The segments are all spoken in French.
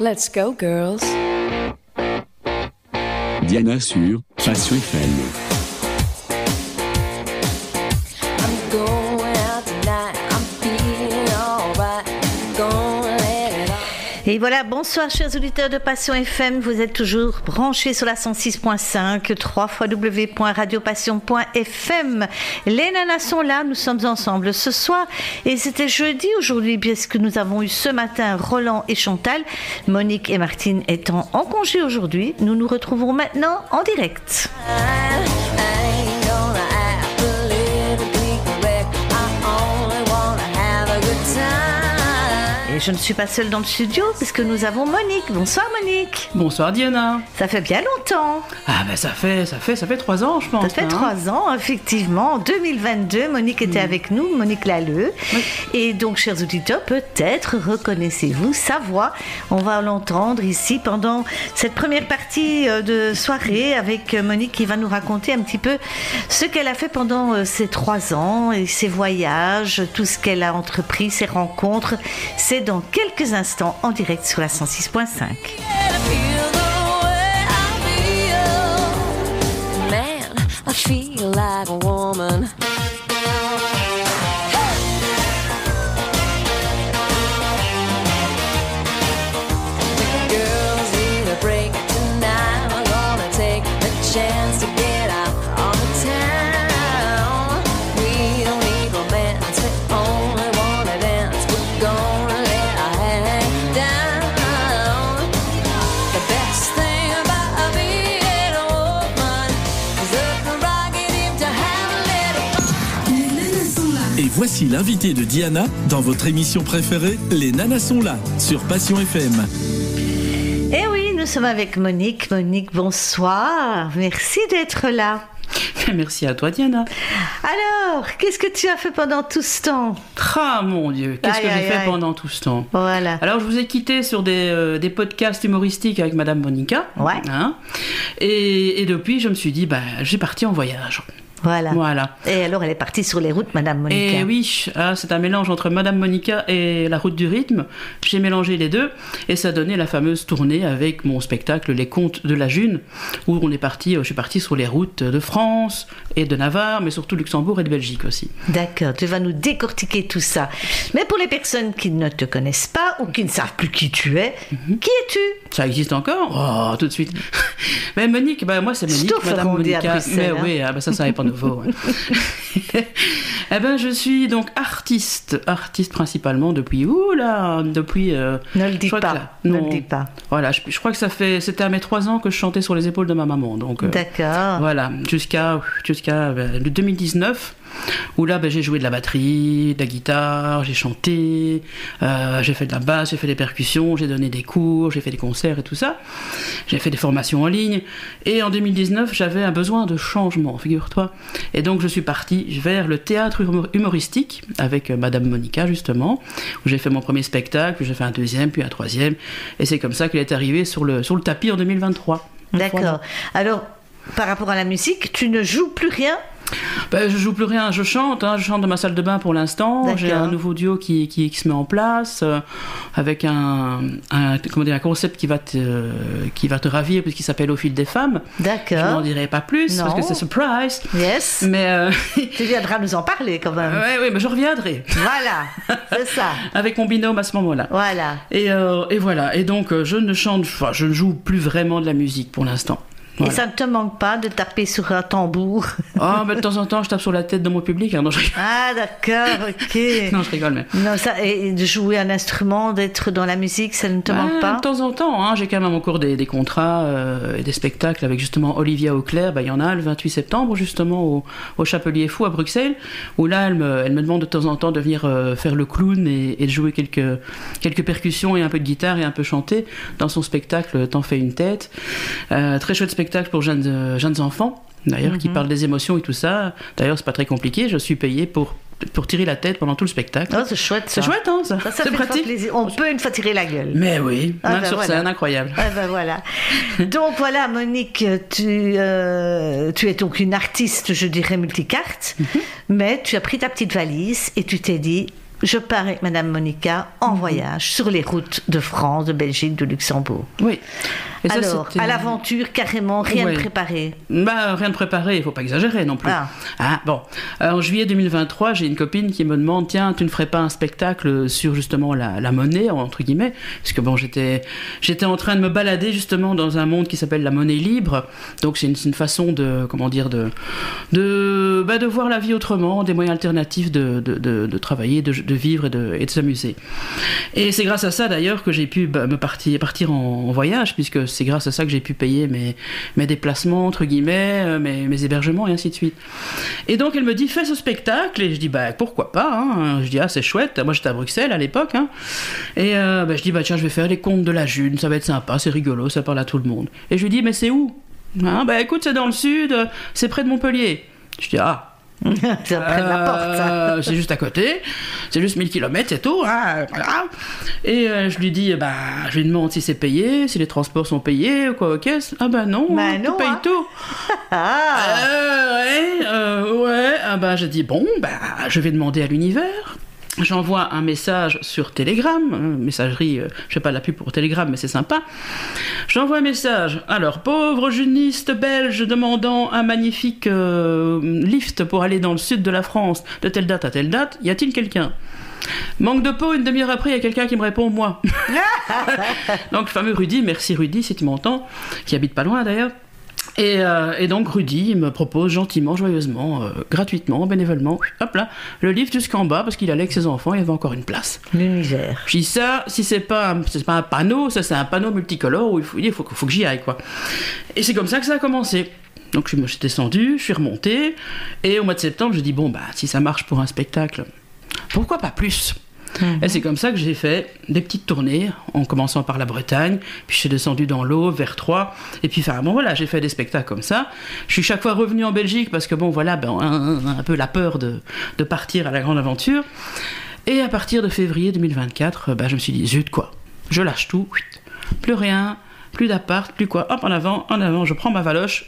Let's go, girls. Diana sur Passion FM. I'm going out tonight. I'm feeling alright. Gonna let it all. Et voilà, bonsoir chers auditeurs de Passion FM, vous êtes toujours branchés sur la 106.5, www.radiopassion.fm. Les nanas sont là, nous sommes ensemble ce soir et c'était jeudi aujourd'hui puisque nous avons eu ce matin Roland et Chantal, Monique et Martine étant en congé aujourd'hui. Nous nous retrouvons maintenant en direct. I ain't gonna act politically correct. I only wanna have a good time. Et je ne suis pas seule dans le studio puisque nous avons Monique. Bonsoir Monique. Bonsoir Diana. Ça fait bien longtemps. Ah ben ça fait 3 ans je pense. Ça fait 3 ans, effectivement. En 2022, Monique était avec nous, Monique Lalleux. Oui. Et donc, chers auditeurs, peut-être reconnaissez-vous sa voix. On va l'entendre ici pendant cette première partie de soirée avec Monique qui va nous raconter un petit peu ce qu'elle a fait pendant ces 3 ans et ses voyages, tout ce qu'elle a entrepris, ses rencontres. C'est dans quelques instants en direct sur la 106.5. I feel the way I feel. Man, I feel like a woman. Girls need a break tonight. We're gonna take a chance to get out on the town. We don't need romance, we only wanna dance. We're gonna let our hang down. The best thing about being a woman is the prerogative to have a little fun. Et voici l'invité de Diana dans votre émission préférée, Les Nanas sont là, sur Passion FM. Et oui, nous sommes avec Monique. Monique, bonsoir. Merci d'être là. Merci à toi Diana. Alors, qu'est-ce que tu as fait pendant tout ce temps? Ah mon Dieu, qu'est-ce que Aïe, j'ai aïe, fait aïe. pendant tout ce temps. Voilà. Alors je vous ai quitté sur des podcasts humoristiques avec Madame Monica. Ouais. Hein, et depuis je me suis dit, j'ai parti en voyage. Voilà. Voilà. Et alors, elle est partie sur les routes, Madame Monica. Et oui, c'est un mélange entre Madame Monica et la route du rythme. J'ai mélangé les deux et ça a donné la fameuse tournée avec mon spectacle Les Contes de la June où je suis parti sur les routes de France et de Navarre, mais surtout Luxembourg et de Belgique aussi. D'accord, tu vas nous décortiquer tout ça. Mais pour les personnes qui ne te connaissent pas ou qui ne savent plus qui tu es, qui es-tu? Ça existe encore? Oh, tout de suite. Mais Monique, moi c'est Monique, Sauf Madame on dit à Monica. Bruxelles, Mais hein. oui, ça n'est pas nouveau. Ouais. Je suis donc artiste principalement depuis. Ne le dis pas. Ne le dis pas. Voilà, je crois que c'était à mes 3 ans que je chantais sur les épaules de ma maman. Donc. D'accord. Voilà, jusqu'à le 2019. Où là, j'ai joué de la batterie, de la guitare, j'ai chanté, j'ai fait de la basse, j'ai fait des percussions, j'ai donné des cours, j'ai fait des concerts et tout ça. J'ai fait des formations en ligne. Et en 2019, j'avais un besoin de changement, figure-toi. Et donc, je suis partie vers le théâtre humoristique avec Madame Monica, justement, où j'ai fait mon premier spectacle, puis j'ai fait un deuxième, puis un troisième. Et c'est comme ça qu'il est arrivé sur le tapis en 2023. D'accord. Voilà. Alors, par rapport à la musique, tu ne joues plus rien? Je joue plus rien, je chante dans ma salle de bain pour l'instant. D'accord. J'ai un nouveau duo qui se met en place avec un concept qui va te ravir puisqu'il s'appelle Au fil des femmes. D'accord. Je n'en dirai pas plus Non. parce que c'est surprise. Yes. Mais Tu viendras nous en parler quand même. oui, mais je reviendrai Voilà, c'est ça. avec mon binôme à ce moment-là. Voilà. Et voilà. Et donc je ne joue plus vraiment de la musique pour l'instant. Voilà. Et ça ne te manque pas de taper sur un tambour? De temps en temps, je tape sur la tête de mon public. Non, je rigole. Ah, d'accord, ok. Non, je rigole, mais. Non, et de jouer un instrument, d'être dans la musique, ça ne te manque pas? De temps en temps, j'ai quand même encore des contrats et des spectacles avec justement Olivia Auclair. Il y en a le 28 septembre justement au Chapelier Fou à Bruxelles, où là elle me demande de temps en temps de venir faire le clown et de jouer quelques percussions et un peu de guitare et un peu chanter dans son spectacle T'en fais une tête. Très chouette spectacle pour jeunes enfants. D'ailleurs, qui parle des émotions et tout ça. D'ailleurs, c'est pas très compliqué. Je suis payée pour tirer la tête pendant tout le spectacle. Oh, c'est chouette, ça. C'est chouette, hein, ça. Ça C'est fait pratique. plaisir. On peut une fois tirer la gueule. Mais oui, même sur voilà. scène, incroyable. Ah ben voilà. Donc voilà, Monique, tu es donc une artiste, je dirais, multicarte, mais tu as pris ta petite valise et tu t'es dit, je pars avec Madame Monica en voyage sur les routes de France, de Belgique, de Luxembourg. Oui. Et ça, Alors, c'était- à l'aventure, carrément, rien de préparé. Bah, rien de préparé, il faut pas exagérer non plus. Ah. Ah, bon. En juillet 2023, j'ai une copine qui me demande, tiens, tu ne ferais pas un spectacle sur justement la monnaie, entre guillemets, parce que bon, j'étais en train de me balader justement dans un monde qui s'appelle la monnaie libre. Donc c'est une façon de, comment dire, de voir la vie autrement, des moyens alternatifs de travailler, de vivre et de s'amuser. Et c'est grâce à ça d'ailleurs que j'ai pu partir en voyage, puisque c'est grâce à ça que j'ai pu payer mes déplacements, entre guillemets, mes hébergements et ainsi de suite. Et donc elle me dit, fais ce spectacle, et je dis, bah pourquoi pas, hein. Je dis, ah c'est chouette, moi j'étais à Bruxelles à l'époque, hein. Et je dis, bah tiens, je vais faire les contes de la June, ça va être sympa, c'est rigolo, ça parle à tout le monde. Et je lui dis, mais c'est où, hein? Bah écoute, c'est dans le sud, c'est près de Montpellier. Je dis, ah, C'est près de la porte, ça. c'est juste à côté, c'est juste 1000 km, c'est tout, hein, voilà. Et je lui dis, je lui demande si c'est payé, si les transports sont payés ou quoi, ok. Ah bah non, Bah hein, non, tu payes hein. tout. Ouais, j'ai dit, bon, je vais demander à l'univers. J'envoie un message sur Telegram, messagerie, je fais pas de la pub pour Telegram, mais c'est sympa. J'envoie un message. Alors, pauvre juniste belge demandant un magnifique lift pour aller dans le sud de la France, de telle date à telle date, y a-t-il quelqu'un ? Manque de peau, une demi-heure après, il y a quelqu'un qui me répond, moi. Donc, le fameux Rudy, merci Rudy, si tu m'entends, qui habite pas loin d'ailleurs. Et donc Rudy me propose gentiment, joyeusement, gratuitement, bénévolement, hop là, le lift jusqu'en bas parce qu'il allait avec ses enfants, il y avait encore une place. L'univers. Je dis ça, si c'est pas un panneau, ça c'est un panneau multicolore où il faut que j'y aille quoi. Et c'est comme ça que ça a commencé. Donc je suis descendu, je suis remonté, et au mois de septembre je dis bon si ça marche pour un spectacle, pourquoi pas plus ? Et c'est comme ça que j'ai fait des petites tournées, en commençant par la Bretagne, puis je suis descendu dans l'Aube, vers Troyes, et puis voilà, j'ai fait des spectacles comme ça. Je suis chaque fois revenu en Belgique, parce que un peu la peur de partir à la grande aventure. Et à partir de février 2024, je me suis dit, zut quoi, je lâche tout, plus rien, plus d'appart, plus quoi, hop en avant, je prends ma valoche,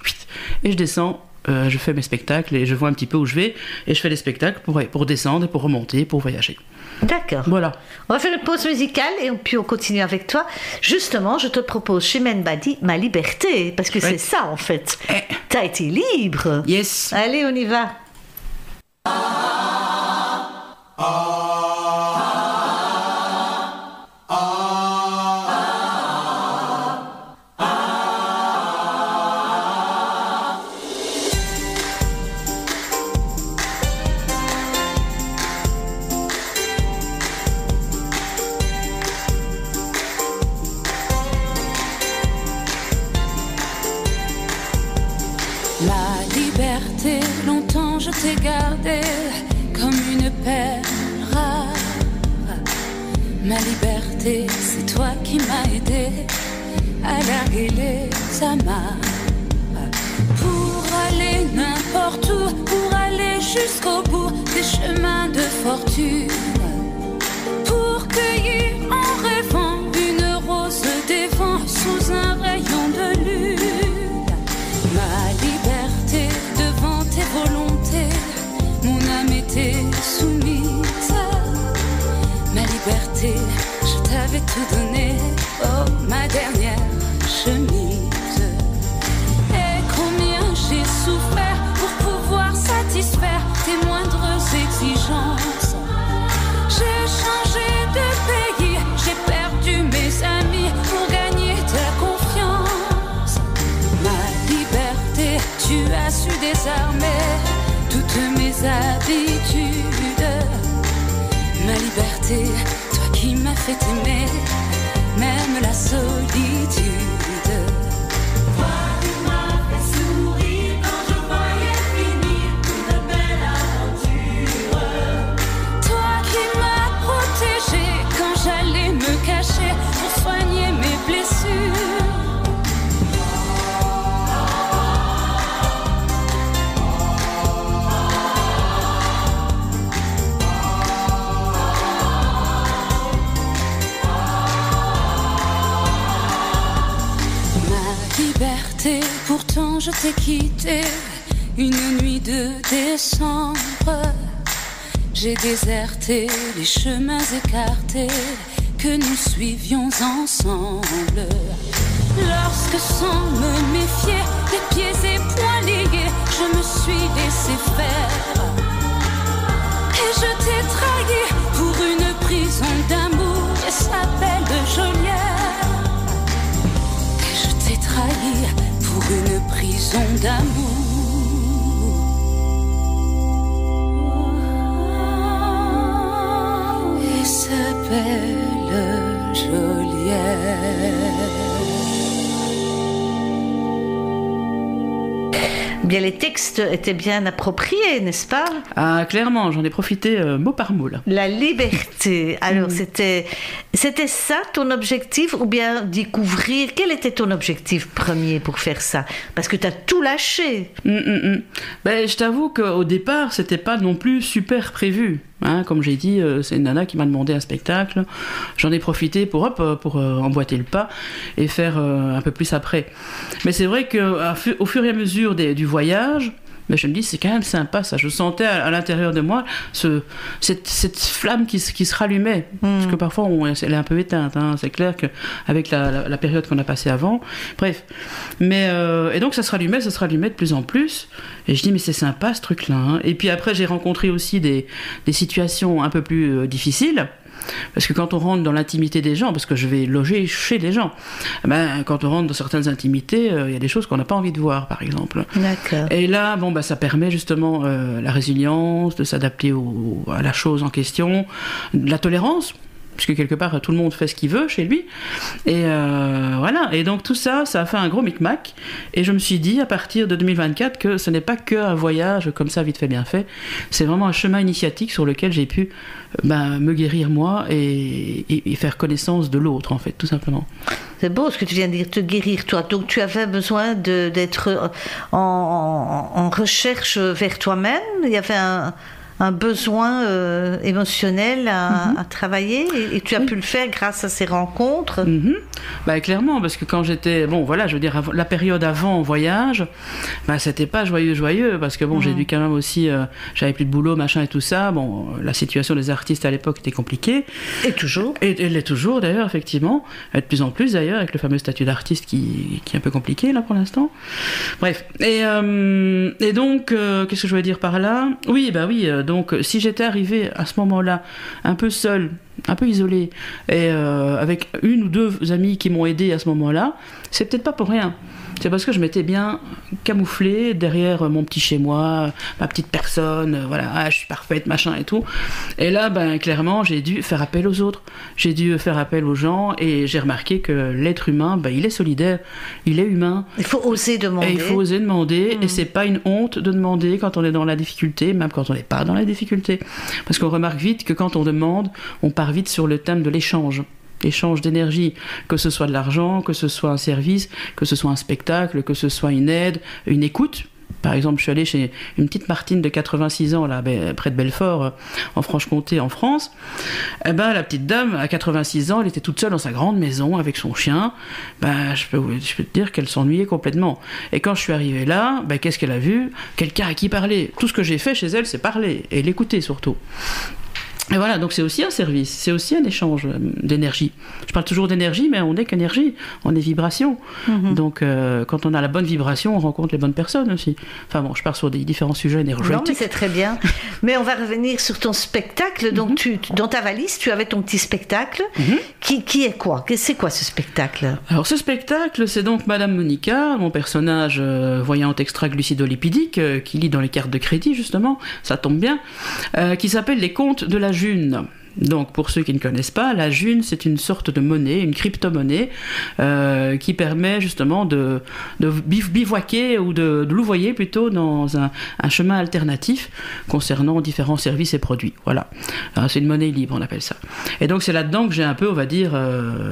et je descends. Je fais mes spectacles et je vois un petit peu où je vais, et je fais des spectacles pour descendre et pour remonter, pour voyager. D'accord. Voilà. On va faire une pause musicale et puis on continue avec toi. Justement, je te propose Chimène Badi, Ma liberté, parce que c'est ça en fait. T'as été libre. Yes. Allez, on y va. Ma liberté, longtemps je t'ai gardée comme une perle rare. Ma liberté, c'est toi qui m'as aidé à larguer les amarres. Pour aller n'importe où, pour aller jusqu'au bout des chemins de fortune. Pour cueillir en rêvant une rose des vents sous un rayon de lune. Ma liberté devant tes volontés, mon âme était soumise. Ma liberté, je t'avais tout donné, oh ma dernière chemise. Et combien j'ai souffert pour pouvoir satisfaire tes moindres exigences. J'ai changé de pays, j'ai perdu mes amis pour gagner ta confiance. Ma liberté, tu as su désarmer toutes mes habitudes. Ma liberté, toi qui m'as fait aimer, même la solitude. Toi qui m'as fait sourire quand je voyais finir une belle aventure. Toi qui m'as protégé quand j'allais me cacher pour soigner mes blessures. Liberté, pourtant je t'ai quitté une nuit de décembre. J'ai déserté les chemins écartés que nous suivions ensemble. Lorsque sans me méfier, les pieds et poings liés, je me suis laissé faire. Et je t'ai trahi pour une prison d'amour qui s'appelle Jolière. Et je t'ai trahi pour une prison d'amour. Et s'appelle Jolière. Bien, les textes étaient bien appropriés, n'est-ce pas? Ah, clairement, j'en ai profité mot par mot là. La liberté. Alors, c'était ça ton objectif, ou bien découvrir? Quel était ton objectif premier pour faire ça? Parce que tu as tout lâché. Ben, je t'avoue qu'au départ, c'était pas non plus super prévu. Hein, comme j'ai dit, c'est une nana qui m'a demandé un spectacle. J'en ai profité pour emboîter le pas et faire un peu plus après. Mais c'est vrai qu'au fur et à mesure du voyage, mais je me dis, c'est quand même sympa ça. Je sentais à l'intérieur de moi cette flamme qui se rallumait. Parce que parfois, elle est un peu éteinte. Hein. C'est clair qu'avec la période qu'on a passée avant. Bref. Mais, et donc, ça se rallumait de plus en plus. Et je dis, mais c'est sympa ce truc-là. Hein. Et puis après, j'ai rencontré aussi des situations un peu plus difficiles. Parce que quand on rentre dans l'intimité des gens, parce que je vais loger chez les gens, ben, quand on rentre dans certaines intimités, il y a des choses qu'on n'a pas envie de voir, par exemple. D'accord. Et là, bon, ben, ça permet justement la résilience, de s'adapter à la chose en question, de la tolérance, puisque quelque part, tout le monde fait ce qu'il veut chez lui. Et voilà. Et donc, tout ça, ça a fait un gros micmac. Et je me suis dit, à partir de 2024, que ce n'est pas qu'un voyage comme ça, vite fait, bien fait. C'est vraiment un chemin initiatique sur lequel j'ai pu me guérir moi et faire connaissance de l'autre, en fait, tout simplement. C'est beau ce que tu viens de dire, te guérir toi. Donc, tu avais besoin d'être en recherche vers toi-même. Il y avait un besoin émotionnel à travailler, et tu as pu le faire grâce à ces rencontres. Bah, clairement, parce que quand j'étais, bon voilà, je veux dire, la période avant voyage, bah, c'était pas joyeux, parce que bon, j'ai dû quand même aussi, j'avais plus de boulot, machin et tout ça, bon, la situation des artistes à l'époque était compliquée. Et toujours. Et elle l'est toujours d'ailleurs, effectivement, et de plus en plus d'ailleurs, avec le fameux statut d'artiste qui est un peu compliqué là pour l'instant. Bref, et donc, qu'est-ce que je voulais dire par là? Oui, donc si j'étais arrivée à ce moment-là un peu seule, un peu isolée, et avec une ou deux amies qui m'ont aidée à ce moment-là, c'est peut-être pas pour rien. C'est parce que je m'étais bien camouflée derrière mon petit chez-moi, ma petite personne, voilà, je suis parfaite, machin et tout. Et là, clairement, j'ai dû faire appel aux autres. J'ai dû faire appel aux gens, et j'ai remarqué que l'être humain, il est solidaire, il est humain. Il faut oser demander. Et il faut oser demander, et c'est pas une honte de demander quand on est dans la difficulté, même quand on n'est pas dans la difficulté. Parce qu'on remarque vite que quand on demande, on part vite sur le thème de l'échange d'énergie, que ce soit de l'argent, que ce soit un service, que ce soit un spectacle, que ce soit une aide, une écoute. Par exemple, je suis allée chez une petite Martine de 86 ans, là, près de Belfort, en Franche-Comté, en France. La petite dame, à 86 ans, elle était toute seule dans sa grande maison avec son chien. Je peux te dire qu'elle s'ennuyait complètement. Et quand je suis arrivée là, qu'est-ce qu'elle a vu? Quelqu'un à qui parler. Tout ce que j'ai fait chez elle, c'est parler, et l'écouter surtout. Et voilà, donc c'est aussi un service, c'est aussi un échange d'énergie. Je parle toujours d'énergie, mais on n'est qu'énergie, on est vibration. Donc quand on a la bonne vibration, on rencontre les bonnes personnes aussi. Enfin bon, je pars sur des différents sujets énergétiques. Non, mais c'est très bien. Mais on va revenir sur ton spectacle. Donc dans ta valise, tu avais ton petit spectacle. Qui est quoi? C'est quoi ce spectacle? Alors ce spectacle, c'est donc Madame Monica, mon personnage voyante extra-glucidolipidique, qui lit dans les cartes de crédit justement, ça tombe bien, qui s'appelle Les Contes de la June. Donc, pour ceux qui ne connaissent pas, la June, c'est une sorte de monnaie, une crypto-monnaie, qui permet justement de bivouaquer ou de louvoyer plutôt dans un chemin alternatif concernant différents services et produits. Voilà. Alors, c'est une monnaie libre, on appelle ça. Et donc, c'est là-dedans que j'ai un peu, on va dire,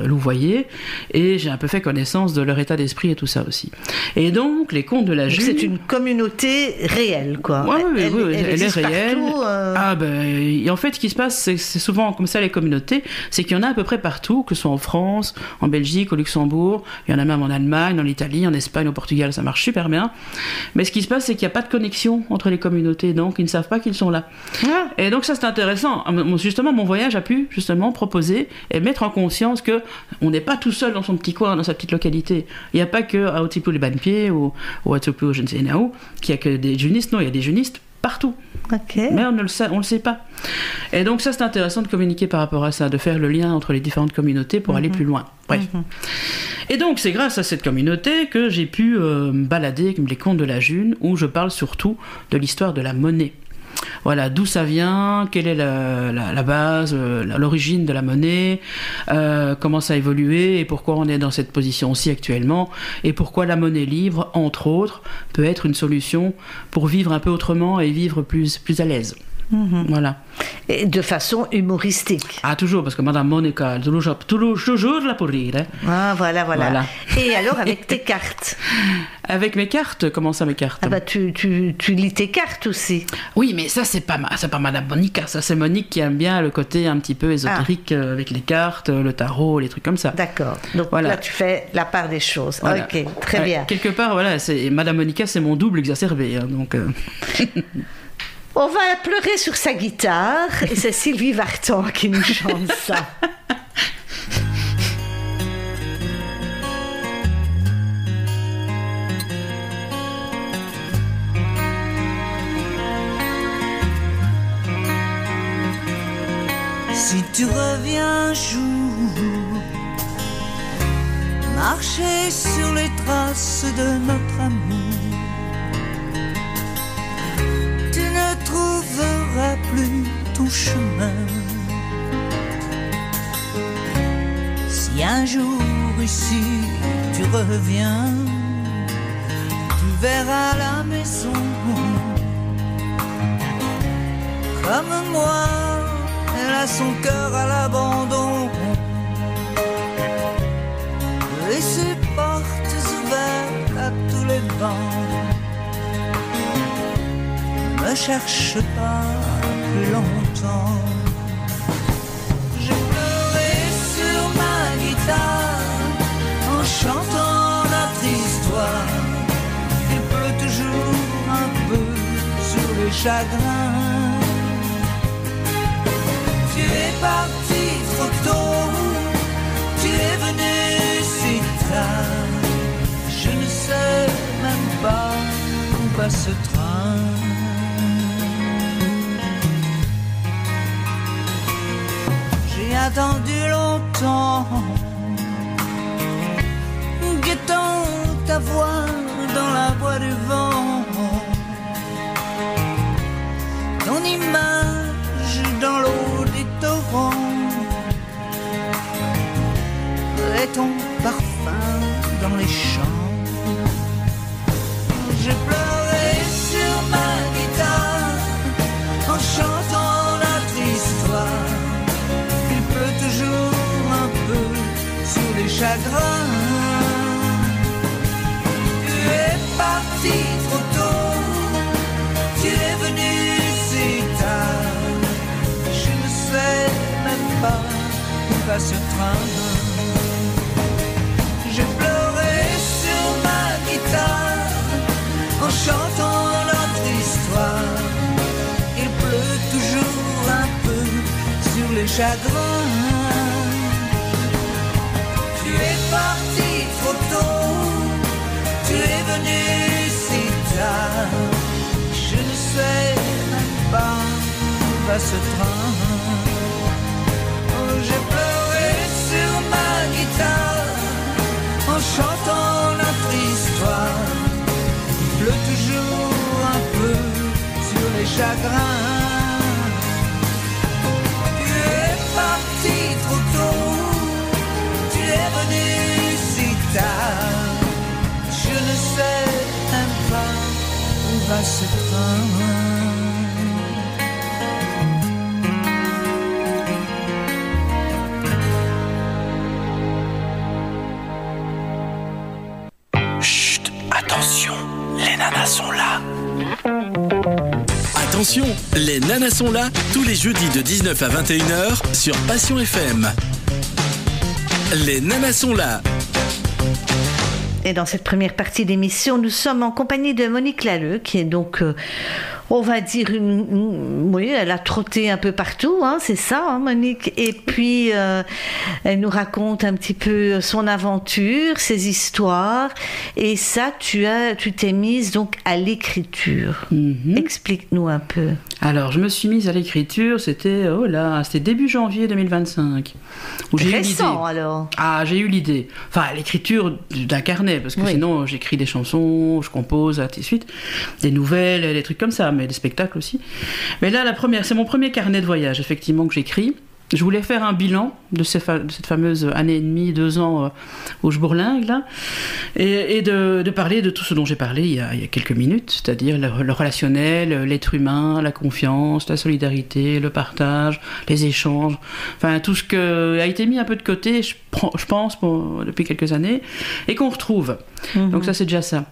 louvoyé, et j'ai un peu fait connaissance de leur état d'esprit et tout ça aussi. Et donc, les contes de la June... C'est une communauté réelle, quoi. Oui, elle est réelle. Partout, en fait, ce qui se passe, c'est souvent souvent comme ça les communautés, c'est qu'il y en a à peu près partout, que ce soit en France, en Belgique, au Luxembourg, il y en a même en Allemagne, en Italie, en Espagne, au Portugal, ça marche super bien. Mais ce qui se passe, c'est qu'il n'y a pas de connexion entre les communautés, donc ils ne savent pas qu'ils sont là. Ah. Et donc ça, c'est intéressant. Justement, mon voyage a pu justement proposer et mettre en conscience que on n'est pas tout seul dans son petit coin, dans sa petite localité. Il n'y a pas que à Otipu-les-Banpieds ou à Otipu, je ne sais où, qu'il n'y a que des jeunistes. Non, il y a des jeunistes partout. Ok. Mais on ne le sait pas. Et donc ça, c'est intéressant de communiquer par rapport à ça, de faire le lien entre les différentes communautés pour aller plus loin. Bref. Et donc, c'est grâce à cette communauté que j'ai pu me balader comme les contes de la June, où je parle surtout de l'histoire de la monnaie. Voilà, d'où ça vient, quelle est la base, l'origine de la monnaie, comment ça a évolué et pourquoi on est dans cette position-ci actuellement, et pourquoi la monnaie libre, entre autres, peut être une solution pour vivre un peu autrement et vivre plus à l'aise. Voilà. Et de façon humoristique. Ah, toujours, parce que Madame Monica, toujours là pour rire. Hein. Ah, voilà. Voilà. Et alors, avec tes cartes? Avec mes cartes, comment ça, mes cartes? Ah bah, tu lis tes cartes aussi. Oui, mais ça, c'est pas Madame Monica, ça, c'est Monique qui aime bien le côté un petit peu ésotérique avec les cartes, le tarot, les trucs comme ça. D'accord. Donc Voilà. là, tu fais la part des choses. Voilà. Ok, très bien. Quelque part, voilà, Madame Monica, c'est mon double exacerbé, hein, donc... On va pleurer sur sa guitare et c'est Sylvie Vartan qui nous chante ça. Si tu reviens un jour, marcher sur les traces de notre amour, tu ne trouveras plus ton chemin. Si un jour ici tu reviens, tu verras la maison comme moi. Elle a son cœur à l'abandon et ses portes ouvertes à tous les vents. Ne cherche pas plus longtemps. J'ai pleuré sur ma guitare en chantant notre histoire. Il pleut toujours un peu sur les chagrins. Tu es parti trop tôt, tu es venu si tard. Je ne sais même pas où va ce train. J'ai attendu longtemps, guettant ta voix dans la voix du vent, ton image dans l'eau des torrents et ton parfum dans les champs. J'ai pleuré sur ma guitare en chantant notre histoire. Il pleut toujours un peu sur les chagrins. Tu es parti trop tôt, tu es venu si tard. Je ne sais même pas où va ce train. J'ai pleuré sur ma guitare en chantant notre histoire. Il pleut toujours un peu sur les chagrins. Tu es parti trop tôt, tu es venu si tard. Je ne sais même pas où va ce train. Oh, j'ai pleuré sur ma guitare en chantant notre histoire. Il pleut toujours un peu sur les chagrins. Tu es parti trop tôt, tu es venu si tard. Je ne sais même pas où va ce train. Attention, les nanas sont là. Attention, les nanas sont là tous les jeudis de 19 à 21h sur Passion FM. Les nanas sont là. Et dans cette première partie d'émission, nous sommes en compagnie de Monique Lalleux, qui est donc, on va dire, oui, elle a trotté un peu partout, hein, c'est ça, hein, Monique. Et puis, elle nous raconte un petit peu son aventure, ses histoires. Et ça, tu t'es mise donc à l'écriture. Explique-nous un peu. Alors, je me suis mise à l'écriture, c'était début janvier 2025. Où j'ai eu l'idée. Alors. Ah, j'ai eu l'idée. Enfin, l'écriture d'un carnet, parce que sinon, j'écris des chansons, je compose, ainsi de suite, des nouvelles, des trucs comme ça, mais des spectacles aussi. Mais là, c'est mon premier carnet de voyage, effectivement, que j'écris. Je voulais faire un bilan de cette fameuse année et demie, 2 ans où je bourlingue, là, et de parler de tout ce dont j'ai parlé il y a quelques minutes, c'est-à-dire le relationnel, l'être humain, la confiance, la solidarité, le partage, les échanges, enfin tout ce qui a été mis un peu de côté, je pense, depuis quelques années, et qu'on retrouve. Donc ça, c'est déjà ça.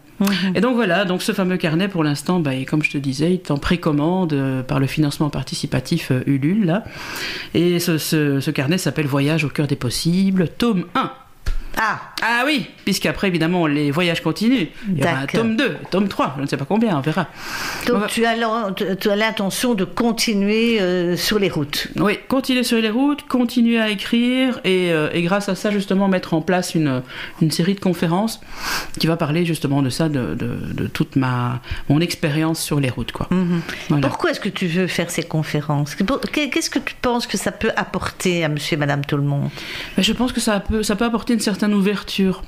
Et donc voilà, donc ce fameux carnet pour l'instant, comme je te disais, il est en précommande par le financement participatif Ulule là. Et ce carnet s'appelle Voyage au cœur des possibles, tome 1. Ah oui, puisqu'après évidemment les voyages continuent. Il y aura un tome 2, tome 3, je ne sais pas combien, on verra. Donc tu as l'intention de continuer sur les routes. Oui, continuer sur les routes, continuer à écrire et grâce à ça justement mettre en place une série de conférences qui va parler justement de ça, de toute mon expérience sur les routes, quoi. Voilà. Pourquoi est-ce que tu veux faire ces conférences ? Qu'est-ce que tu penses que ça peut apporter à monsieur et madame tout le monde ? Je pense que ça peut apporter une certaine ouverture,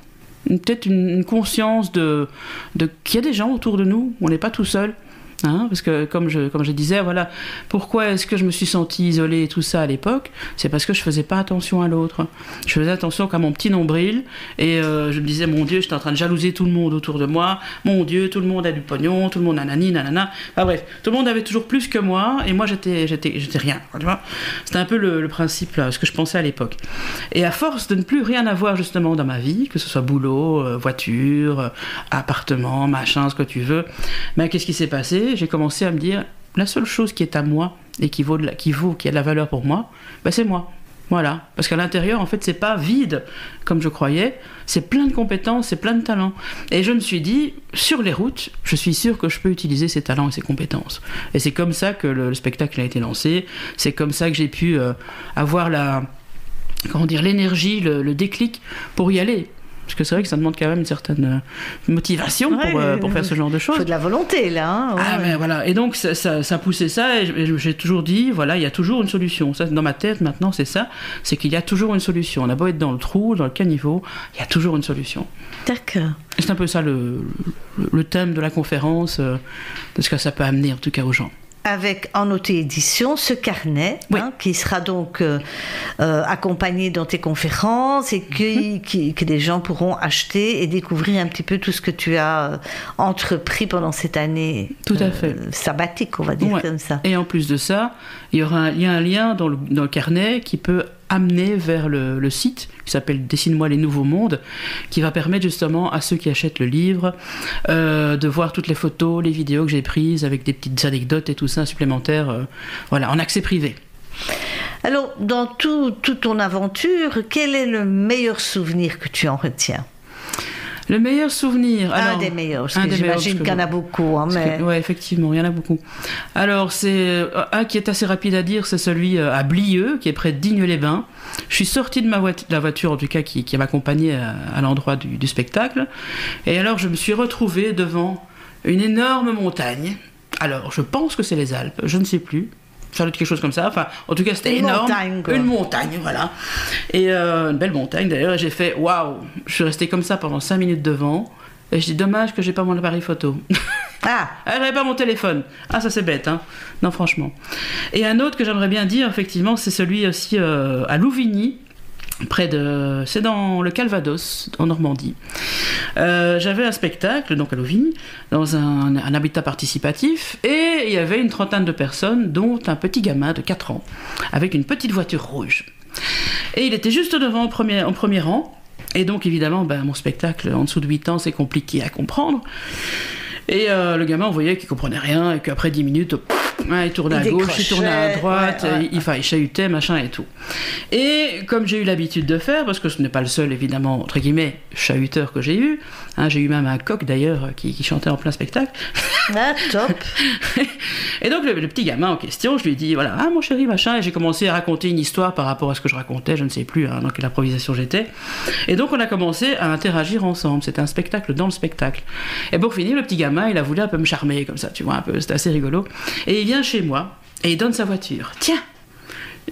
peut-être une conscience de qu'il y a des gens autour de nous, on n'est pas tout seul. Hein, parce que comme je disais, voilà, pourquoi est-ce que je me suis sentie isolée et tout ça à l'époque ? C'est parce que je faisais pas attention à l'autre. Je faisais attention qu'à mon petit nombril et je me disais, mon Dieu, j'étais en train de jalouser tout le monde autour de moi. Mon Dieu, tout le monde a du pognon, tout le monde a nanani, nanana. Enfin bref, tout le monde avait toujours plus que moi et moi j'étais rien. Tu vois ? C'était un peu le principe, là, ce que je pensais à l'époque. Et à force de ne plus rien avoir justement dans ma vie, que ce soit boulot, voiture, appartement, machin, ce que tu veux, qu'est-ce qui s'est passé ? J'ai commencé à me dire, la seule chose qui est à moi et qui a de la valeur pour moi, c'est moi. Voilà. Parce qu'à l'intérieur, en fait, c'est pas vide, comme je croyais. C'est plein de compétences, c'est plein de talents. Et je me suis dit, sur les routes, je suis sûr que je peux utiliser ces talents et ces compétences. Et c'est comme ça que le spectacle a été lancé. C'est comme ça que j'ai pu avoir l'énergie, le déclic pour y aller. Parce que c'est vrai que ça demande quand même une certaine motivation pour faire ce genre de choses. Il faut de la volonté, là. Hein, mais voilà. Et donc, ça poussait ça, et j'ai toujours dit, voilà, il y a toujours une solution. Ça, dans ma tête, maintenant, c'est ça, c'est qu'il y a toujours une solution. On a beau être dans le trou, dans le caniveau, il y a toujours une solution. D'accord. Et c'est un peu ça le thème de la conférence, de ce que ça peut amener, en tout cas, aux gens. Avec en auto-édition ce carnet qui sera donc accompagné dans tes conférences et que des gens pourront acheter et découvrir un petit peu tout ce que tu as entrepris pendant cette année tout à fait. Sabbatique, on va dire comme ça. Et en plus de ça, il y a un lien dans le carnet qui peut amener vers le site qui s'appelle Dessine-moi les nouveaux mondes, qui va permettre justement à ceux qui achètent le livre de voir toutes les photos, les vidéos que j'ai prises avec des petites anecdotes et tout ça supplémentaires, en accès privé. Alors, dans toute ton aventure, quel est le meilleur souvenir que tu en retiens ? Le meilleur souvenir. Un des meilleurs, parce que j'imagine qu'il y en a beaucoup. Oui, effectivement, il y en a beaucoup. Alors, c'est un qui est assez rapide à dire, c'est celui à Blieux, qui est près de Digne-les-Bains. Je suis sortie de la voiture, en tout cas, qui m'accompagnait à l'endroit du spectacle. Et alors, je me suis retrouvée devant une énorme montagne. Alors, je pense que c'est les Alpes, je ne sais plus. Ça doit être quelque chose comme ça. Enfin, en tout cas, c'était énorme. Une montagne, voilà. Et une belle montagne, d'ailleurs. Et j'ai fait, waouh. Je suis restée comme ça pendant 5 minutes devant. Et je dis, dommage que j'ai pas mon appareil photo. J'avais pas mon téléphone. Ça c'est bête, hein. Non, franchement. Et un autre que j'aimerais bien dire, effectivement, c'est celui aussi à Louvigny. C'est dans le Calvados, en Normandie. J'avais un spectacle, donc à Louvigny, dans un habitat participatif, et il y avait une 30aine de personnes, dont un petit gamin de 4 ans, avec une petite voiture rouge. Et il était juste devant, en premier rang, et donc évidemment, mon spectacle, en dessous de 8 ans, c'est compliqué à comprendre. Et le gamin, on voyait qu'il comprenait rien, et qu'après 10 minutes, Ouais, il tournait à gauche, il tournait à droite, il chahutait, machin et tout. Et comme j'ai eu l'habitude de faire, parce que ce n'est pas le seul, évidemment, entre guillemets, chahuteur que j'ai eu, hein, j'ai eu même un coq d'ailleurs qui chantait en plein spectacle. Ah, top. Et donc le petit gamin en question, je lui ai dit, voilà, ah mon chéri, machin, et j'ai commencé à raconter une histoire par rapport à ce que je racontais, je ne sais plus dans quelle improvisation j'étais. Et donc on a commencé à interagir ensemble, c'était un spectacle dans le spectacle. Et pour finir, le petit gamin, il a voulu un peu me charmer comme ça, tu vois, un peu, c'était assez rigolo. Et il vient chez moi et il donne sa voiture. Tiens.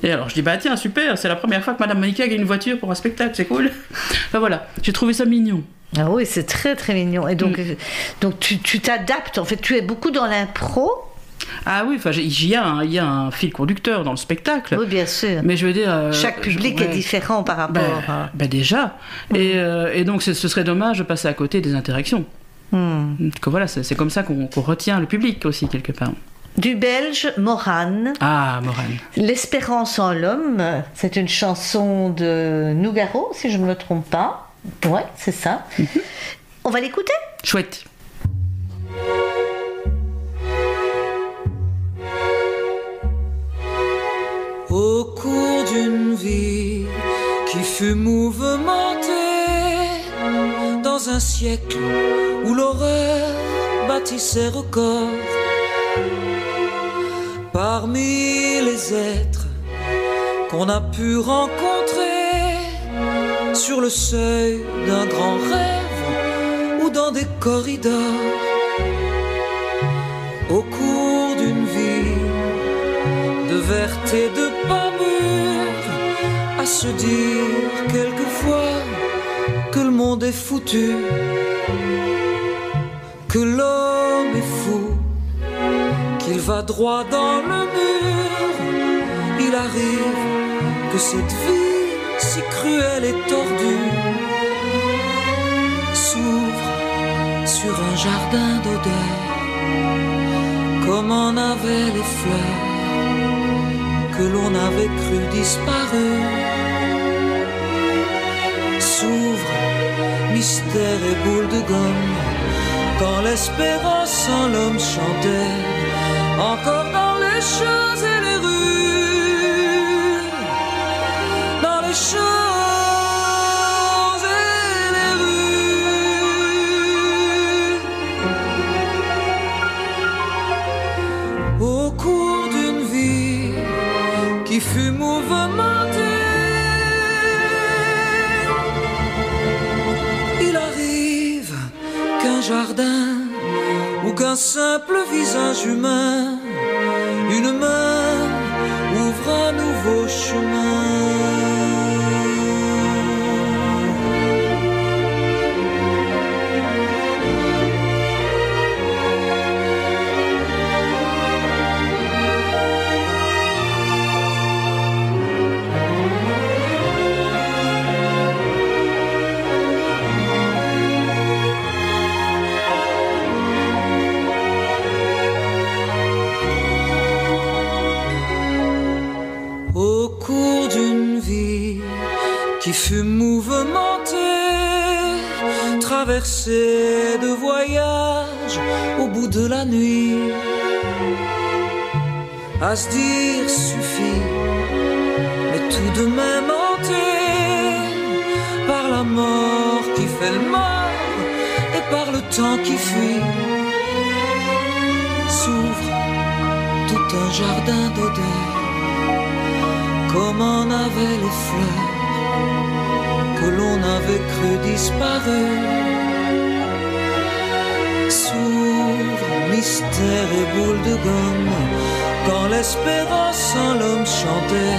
Et alors je dis, bah tiens, super, c'est la première fois que Madame Monica gagne une voiture pour un spectacle, c'est cool. Enfin voilà, j'ai trouvé ça mignon. Ah oui, c'est très très mignon. Et donc, donc tu t'adaptes, en fait, tu es beaucoup dans l'impro. Ah oui, enfin, il y a un fil conducteur dans le spectacle. Oui, bien sûr. Mais je veux dire... chaque public est différent par rapport à... Ben déjà. Et donc, ce serait dommage de passer à côté des interactions. Que voilà, c'est comme ça qu'on retient le public aussi, quelque part. Du belge, Morane. Ah, Morane. L'espérance en l'homme, c'est une chanson de Nougaro, si je ne me trompe pas. Ouais, c'est ça. On va l'écouter ? Chouette. Au cours d'une vie qui fut mouvementée dans un siècle où l'horreur battit ses records, parmi les êtres qu'on a pu rencontrer sur le seuil d'un grand rêve ou dans des corridors, au cours d'une vie de vert et de pas mûr, à se dire quelquefois que le monde est foutu, que l'homme est fou, qu'il va droit dans le mur. Il arrive que cette vie si cruelle et tordue s'ouvre sur un jardin d'odeurs, comme en avaient les fleurs que l'on avait cru disparues. S'ouvre mystère et boule de gomme, quand l'espérance en l'homme chantait encore dans les champs et les rues, dans les champs et les rues. Au cours d'une vie qui fut mouvementée, il arrive qu'un jardin ou qu'un simple visage humain, une main ouvre un nouveau chemin. Qui fut mouvementée, traversée de voyages au bout de la nuit, à se dire suffit, mais tout de même hanté par la mort qui fait le mort et par le temps qui fuit. S'ouvre tout un jardin d'odeurs, comme en avaient les fleurs que l'on avait cru disparues. S'ouvre mystère et boule de gomme, quand l'espérance en l'homme chantait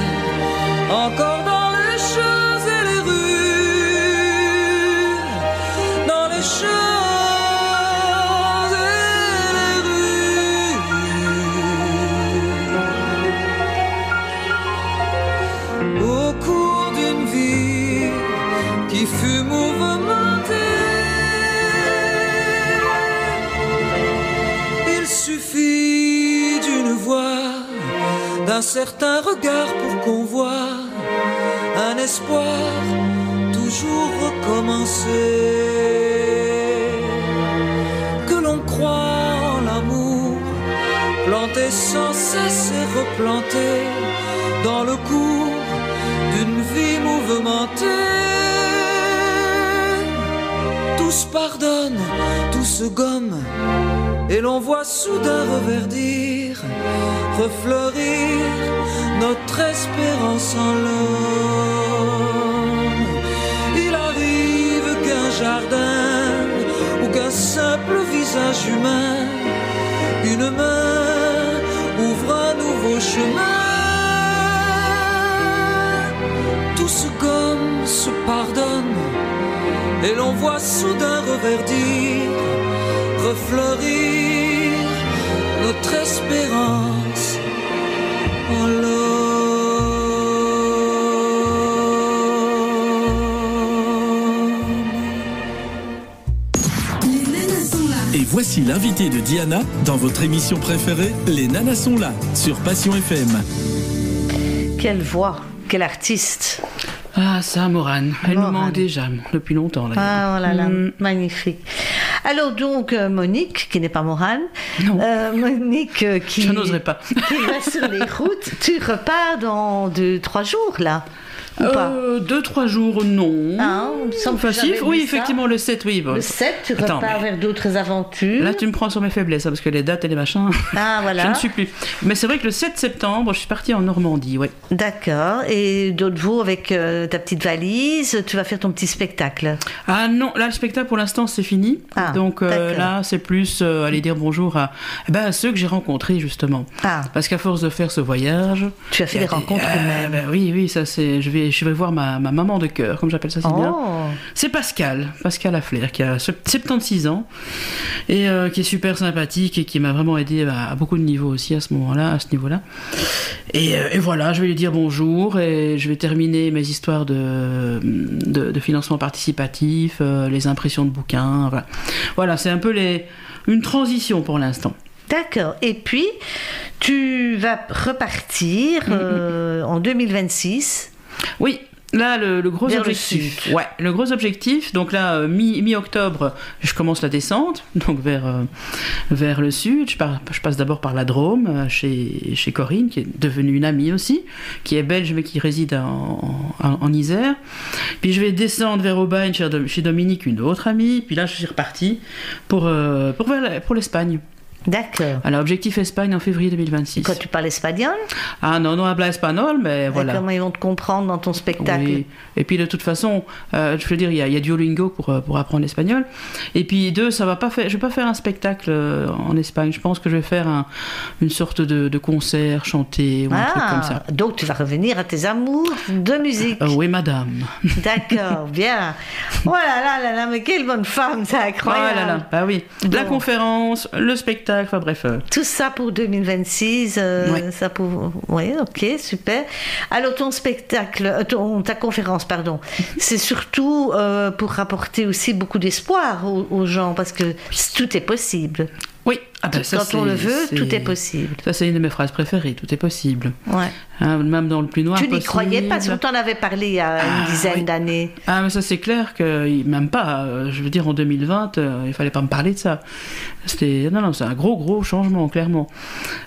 encore dans les champs et les rues, dans les champs et les rues. Au cours d'une vie qui fut mouvementée, il suffit d'une voix, d'un certain regard pour qu'on voit un espoir toujours recommencer, que l'on croit en l'amour planté planté sans cesse et replanté dans le cours d'une vie mouvementée. Tout se pardonne, tout se gomme, et l'on voit soudain reverdir, refleurir notre espérance en l'homme. Il arrive qu'un jardin ou qu'un simple visage humain, une main ouvre un nouveau chemin. Tout se gomme, se pardonne, et l'on voit soudain reverdir, refleurir notre espérance en l'homme. Et voici l'invité de Diana dans votre émission préférée, Les Nanas sont là, sur Passion FM. Quelle voix, quel artiste. Ah, ça, Morane. Elle nous Morane. manque déjà, depuis longtemps. Là. Ah, oh là là, magnifique. Alors donc, Monique, qui n'est pas Morane, Non. Monique qui, Je n'oserais pas. qui va sur les routes, tu repars dans 2-3 jours, là, ou pas 2-3 jours, non. Ah, il me semble que Enfin, j'avais oui, vu ça. effectivement, le 7, oui. Bon. Le 7, tu Attends, repars mais- vers d'autres aventures. Là, tu me prends sur mes faiblesses, hein, parce que les dates et les machins, Ah, voilà. je ne suis plus. Mais c'est vrai que le 7 septembre, je suis partie en Normandie, ouais. D'accord. Et d'autres jours, avec ta petite valise, tu vas faire ton petit spectacle. Ah non, là, le spectacle, pour l'instant, c'est fini. Ah, Donc d'accord. là, c'est plus aller dire bonjour à ceux que j'ai rencontrés, justement. Ah, Parce qu'à force de faire ce voyage... tu as fait il y des a rencontres même. ben oui, ça c'est... Je vais voir ma maman de cœur, comme j'appelle ça si bien. Oh, C'est Pascal Afflair, qui a 76 ans, et qui est super sympathique, et qui m'a vraiment aidé à beaucoup de niveaux aussi à ce niveau-là. Et voilà, je vais lui dire bonjour, et je vais terminer mes histoires de financement participatif, les impressions de bouquins, voilà, c'est un peu une transition pour l'instant. d'accord. Et puis, tu vas repartir en 2026. Oui, là, le gros Vers le objectif. sud. Ouais, le gros objectif. Donc là, mi-octobre, je commence la descente, donc vers le sud. Je passe d'abord par la Drôme, chez Corinne, qui est devenue une amie aussi, qui est belge mais qui réside en Isère. Puis je vais descendre vers Aubagne, chez Dominique, une autre amie. Puis là, je suis reparti pour l'Espagne. D'accord. Alors, objectif Espagne en février 2026. Quand tu parles espagnol, Ah non, habla espagnol, mais voilà. comment ils vont te comprendre dans ton spectacle? Oui. Et puis de toute façon, je veux dire, il y a Duolingo pour apprendre l'espagnol. Et puis je vais pas faire un spectacle en Espagne. Je pense que je vais faire une sorte de concert chanté ou un truc comme ça. Donc tu vas revenir à tes amours de musique. Oui, madame. D'accord, bien. Oh là là, mais quelle bonne femme, c'est incroyable. Ah là là, bah oui. La Bon. conférence, le spectacle, enfin bref. Tout ça pour 2026, Ouais. ça pour... Oui, ok, super. Alors ton spectacle, ta conférence, pardon, c'est surtout pour rapporter aussi beaucoup d'espoir aux gens, parce que tout est possible. Oui. Ah ben, ça, Quand on le veut, c'est- tout est possible. Ça, c'est une de mes phrases préférées. Tout est possible. Ouais. Hein, même dans le plus noir Tu n'y possible. croyais pas, si on t'en avait parlé il y a une dizaine oui. d'années. Ah, mais ça, c'est clair que même pas. Je veux dire, en 2020, il fallait pas me parler de ça. Non, c'est un gros changement, clairement.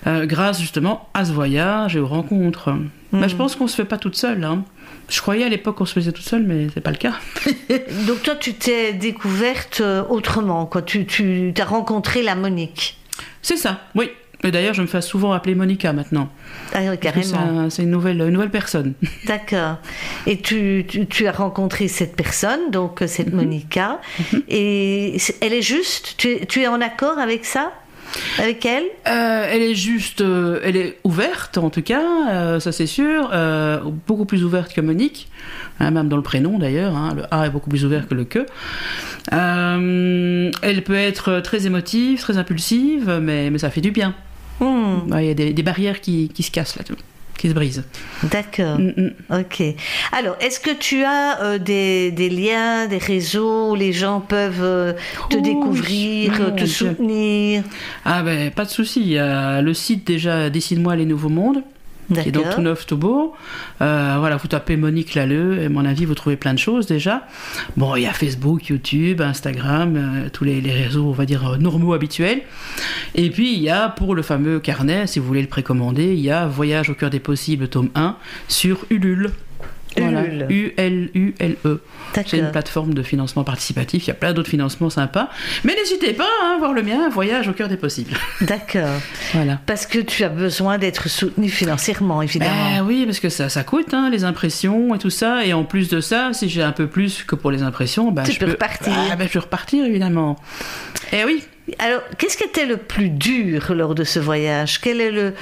Grâce justement à ce voyage et aux rencontres. Mais je pense qu'on se fait pas toute seule. Hein. Je croyais à l'époque qu'on se faisait toute seule, mais c'est pas le cas. Donc toi, tu t'es découverte autrement, quoi. Tu as rencontré la Monique. C'est ça, oui. Et d'ailleurs, je me fais souvent appeler Monica maintenant. Ah oui, Parce que carrément. c'est une nouvelle personne. D'accord. Et tu as rencontré cette personne, donc cette Monica, et elle est juste, tu es en accord avec ça? Avec elle? Elle est juste, elle est ouverte en tout cas, ça c'est sûr, beaucoup plus ouverte que Monique, hein, même dans le prénom d'ailleurs, hein, le A est beaucoup plus ouvert que le que. Elle peut être très émotive, très impulsive, mais ça fait du bien. Ouais, il y a des barrières qui se cassent là, qui se brisent. D'accord. Ok. Alors, est-ce que tu as des liens, des réseaux où les gens peuvent te Oh, découvrir, mon te Dieu. soutenir? Ah ben pas de souci, il y a le site déjà Dessine-moi les nouveaux mondes. qui est donc tout neuf, tout beau. Voilà, vous tapez Monique Lalleux, et à mon avis, vous trouvez plein de choses déjà. Bon, il y a Facebook, YouTube, Instagram, tous les réseaux, on va dire, normaux, habituels. Et puis, il y a, pour le fameux carnet, si vous voulez le précommander, il y a Voyage au cœur des possibles, tome 1, sur Ulule. Voilà. U-L-U-L-E. C'est une plateforme de financement participatif. Il y a plein d'autres financements sympas. Mais n'hésitez pas à voir le mien, Voyage au cœur des possibles. D'accord. Voilà. Parce que tu as besoin d'être soutenu financièrement, évidemment. Oui, parce que ça coûte, hein, les impressions et tout ça. Et en plus de ça, si j'ai un peu plus que pour les impressions, je peux repartir. Je peux repartir, évidemment. Eh oui. Alors, qu'est-ce qui était le plus dur lors de ce voyage? Quel est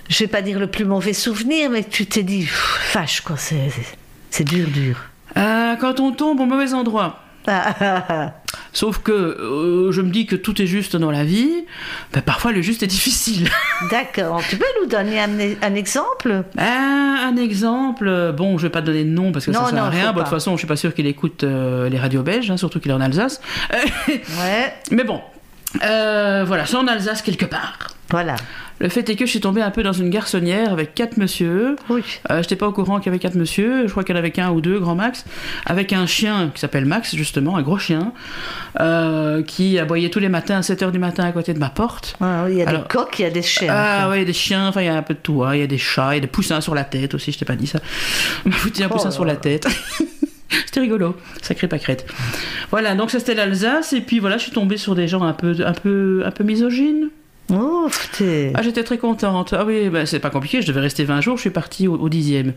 je vais pas dire le plus mauvais souvenir, mais tu t'es dit, fâche quoi, c'est dur. Quand on tombe au mauvais endroit. Sauf que je me dis que tout est juste dans la vie, parfois le juste est difficile. D'accord, tu peux nous donner un exemple? Un exemple, bon, je vais pas donner de nom parce que ça sert à rien. De toute façon, je suis pas sûr qu'il écoute les radios belges, hein, surtout qu'il est en Alsace. Ouais. Mais bon, voilà, c'est en Alsace quelque part. Voilà. Le fait est que je suis tombée un peu dans une garçonnière avec 4 monsieur. Oui. J'étais pas au courant qu'il y avait 4 monsieur. Je crois qu'il y en avait qu'un ou deux, grand max. Avec un chien qui s'appelle Max, justement, un gros chien, qui aboyait tous les matins à 7h du matin à côté de ma porte. Il y a des coqs, il y a des chiens. Ah oui, des chiens, enfin il y a un peu de tout. Hein. Il y a des chats, il y a des poussins sur la tête aussi, je t'ai pas dit ça. On m'a foutu un poussin sur la tête. C'était rigolo, sacré pâquerette. Voilà, donc ça c'était l'Alsace. Et puis voilà, je suis tombée sur des gens un peu misogynes. Ouf, j'étais très contente. Ah oui, c'est pas compliqué, je devais rester 20 jours, je suis partie au 10e.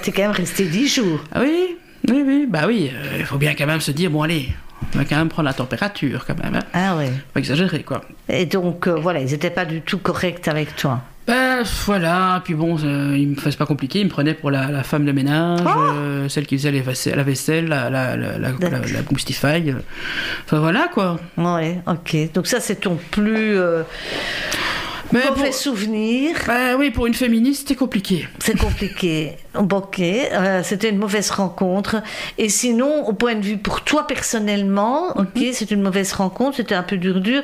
T'es quand même resté 10 jours. Ah oui, il faut bien quand même se dire, bon allez, on va quand même prendre la température quand même. Hein. Ah oui. Pas exagérer quoi. Et donc voilà, ils étaient pas du tout corrects avec toi. Voilà, puis bon, c'est pas compliqué, il me prenait pour la femme de ménage, celle qui faisait la vaisselle, la boostify, enfin voilà quoi. Ouais, ok, donc ça c'est ton plus mauvais souvenir. Oui, pour une féministe c'était compliqué. C'est compliqué, ok, c'était une mauvaise rencontre, et sinon au point de vue pour toi personnellement, ok, c'est une mauvaise rencontre, c'était un peu dur,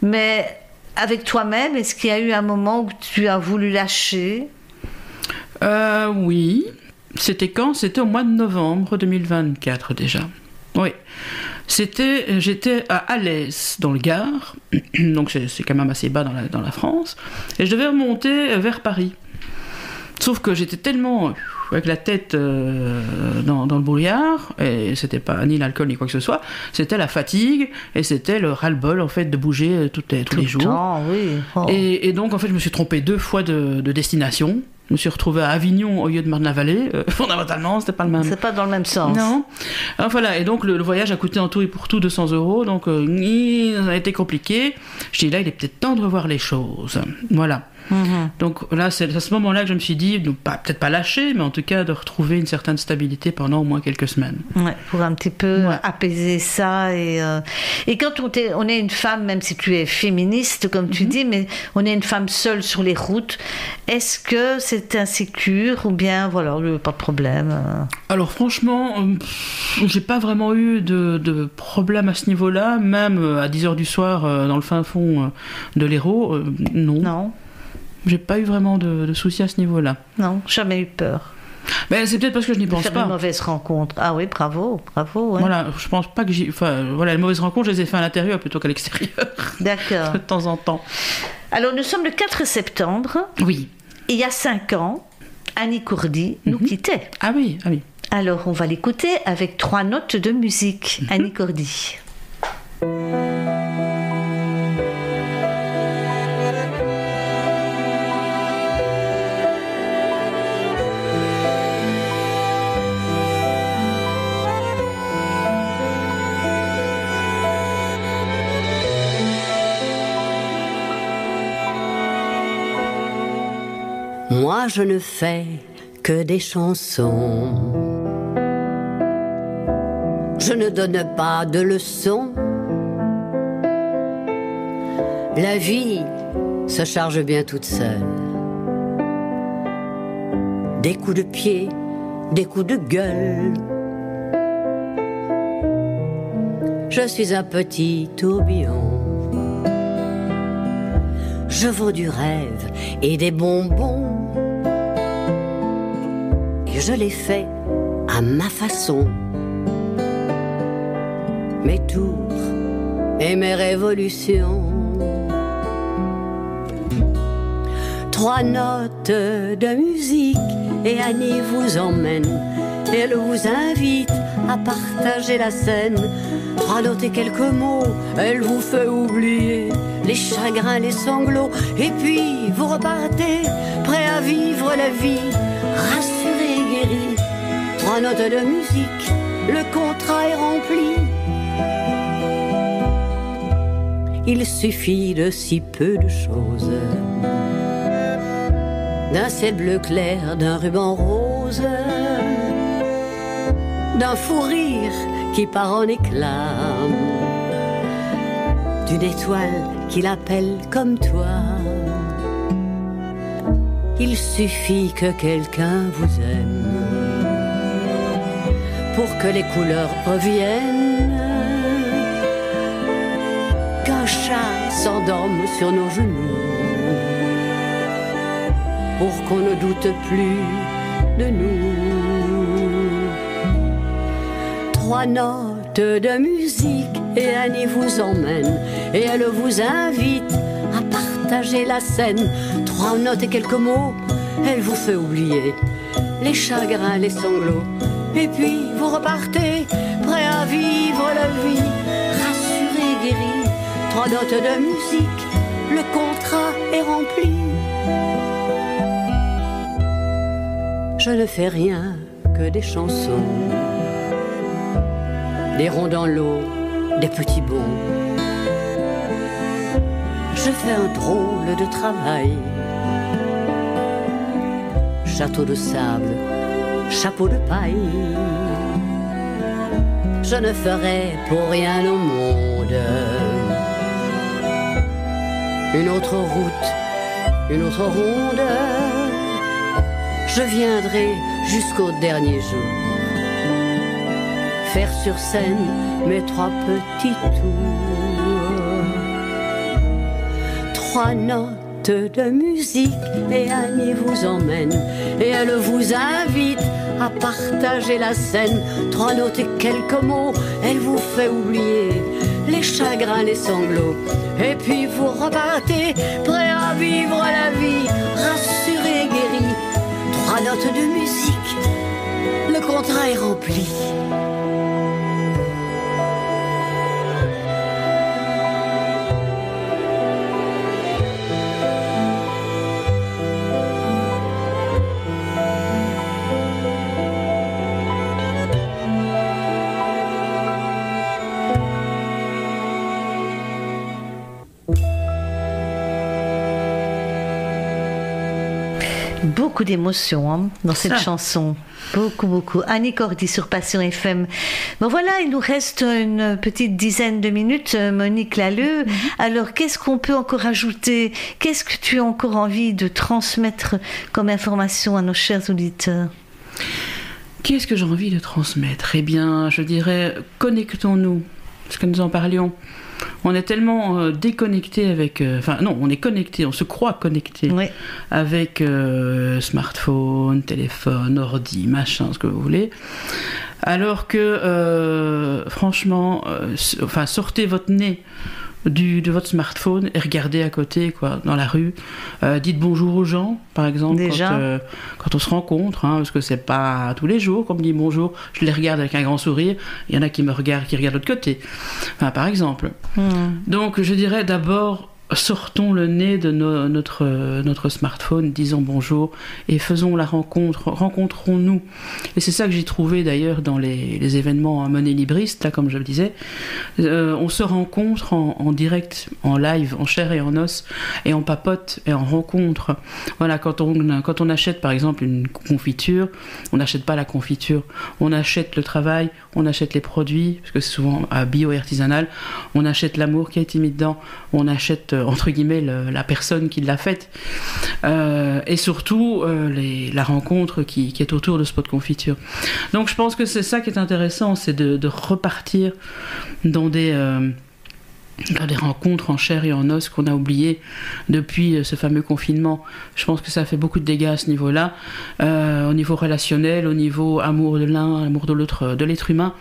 mais... Avec toi-même, est-ce qu'il y a eu un moment où tu as voulu lâcher? Oui. C'était quand? C'était au mois de novembre 2024 déjà. Oui. J'étais à Alès, dans le Gard, donc c'est quand même assez bas dans la France, et je devais remonter vers Paris. Sauf que j'étais tellement avec la tête dans le brouillard, et c'était pas ni l'alcool ni quoi que ce soit, c'était la fatigue et c'était le ras-le-bol en fait de bouger tous les jours. Temps, oui. Et donc en fait je me suis trompé 2 fois de destination. Je me suis retrouvé à Avignon au lieu de Marne-la-Vallée. Fondamentalement, c'était pas le même. C'est pas dans le même sens. Non. Alors, voilà. Et donc le voyage a coûté en tout et pour tout 200 €. Donc ça a été compliqué. Je dis là, il est peut-être temps de revoir les choses. Voilà. Mm-hmm. Donc là, c'est à ce moment-là que je me suis dit, peut-être pas lâcher, mais en tout cas de retrouver une certaine stabilité pendant au moins quelques semaines. Ouais, pour un petit peu apaiser ça. Et quand on est une femme, même si tu es féministe, comme tu dis, mais on est une femme seule sur les routes, est-ce que c'est insécure ou bien, voilà, pas de problème? Alors franchement, j'ai pas vraiment eu de problème à ce niveau-là, même à 10h du soir, dans le fin fond de l'Hérault, non. Non. J'ai pas eu vraiment de soucis à ce niveau-là. Non, jamais eu peur. Mais c'est peut-être parce que je n'y pense pas. Faire une mauvaise rencontre. Ah oui, bravo. Ouais. Voilà, je pense pas que les mauvaises rencontres, je les ai fait à l'intérieur plutôt qu'à l'extérieur. D'accord. De temps en temps. Alors, nous sommes le 4 septembre. Oui. Il y a 5 ans, Annie Cordy nous quittait. Ah oui. Alors, on va l'écouter avec 3 notes de musique. Annie Cordy. Moi je ne fais que des chansons. Je ne donne pas de leçons. La vie se charge bien toute seule. Des coups de pied, des coups de gueule. Je suis un petit tourbillon. Je vaux du rêve et des bonbons. et je l'ai fait à ma façon. Mes tours et mes révolutions. 3 notes de musique et Annie vous emmène. Elle vous invite à partager la scène. 3 notes et quelques mots, elle vous fait oublier les chagrins, les sanglots. Et puis vous repartez, prêt à vivre la vie, rassuré et guéri. 3 notes de musique, le contrat est rempli. Il suffit de si peu de choses, d'un ciel bleu clair, d'un ruban rose, d'un fou rire qui part en éclats, d'une étoile qui l'appelle comme toi. Il suffit que quelqu'un vous aime pour que les couleurs reviennent, qu'un chat s'endorme sur nos genoux, pour qu'on ne doute plus de nous. 3 notes de musique et Annie vous emmène et elle vous invite à partager la scène. 3 notes et quelques mots, elle vous fait oublier les chagrins, les sanglots. Et puis vous repartez, prêt à vivre la vie, rassuré, guéri. 3 notes de musique, le contrat est rempli. Je ne fais rien que des chansons, des ronds dans l'eau, des petits bons. Je fais un drôle de travail. Château de sable, chapeau de paille. Je ne ferai pour rien au monde une autre route, une autre ronde. Je viendrai jusqu'au dernier jour faire sur scène mes 3 petits tours. 3 notes de musique et Annie vous emmène et elle vous invite à partager la scène. 3 notes et quelques mots, elle vous fait oublier les chagrins, les sanglots. Et puis vous repartez, prêt à vivre la vie, rassuré, guéri. 3 notes de musique, le contrat est rempli. Beaucoup d'émotions dans cette chanson. Beaucoup. Annie Cordy sur Passion FM. Bon voilà, il nous reste une petite dizaine de minutes, Monique Lalleux. Alors, qu'est-ce qu'on peut encore ajouter? Qu'est-ce que tu as encore envie de transmettre comme information à nos chers auditeurs? Qu'est-ce que j'ai envie de transmettre? Eh bien, je dirais, connectons-nous. Parce que nous en parlions. On est tellement déconnecté avec... non, on est connecté, on se croit connecté avec smartphone, téléphone, ordi, machin, ce que vous voulez. Alors que, franchement, sortez votre nez de votre smartphone et regardez à côté, quoi, dans la rue. Dites bonjour aux gens, par exemple, quand on se rencontre, parce que c'est pas tous les jours qu'on me dit bonjour, je les regarde avec un grand sourire, il y en a qui me regardent, qui regardent de l'autre côté, par exemple. Donc je dirais d'abord, sortons le nez de notre smartphone, disons bonjour et faisons la rencontre, rencontrons-nous. Et c'est ça que j'ai trouvé d'ailleurs dans les événements Monnaie Libriste, là, comme je le disais. On se rencontre en direct, en live, en chair et en os, et on papote et on rencontre. Voilà, quand on achète par exemple une confiture, on n'achète pas la confiture, on achète le travail, on achète les produits, parce que c'est souvent bio et artisanal, on achète l'amour qui a été mis dedans, on achète entre guillemets la personne qui l'a faite, et surtout la rencontre qui est autour de ce pot de confiture. Donc je pense que c'est ça qui est intéressant, c'est de repartir dans des Faire des rencontres en chair et en os qu'on a oubliées depuis ce fameux confinement. Je pense que ça fait beaucoup de dégâts à ce niveau-là, au niveau relationnel, au niveau amour de l'un, amour de l'autre, de l'être humain,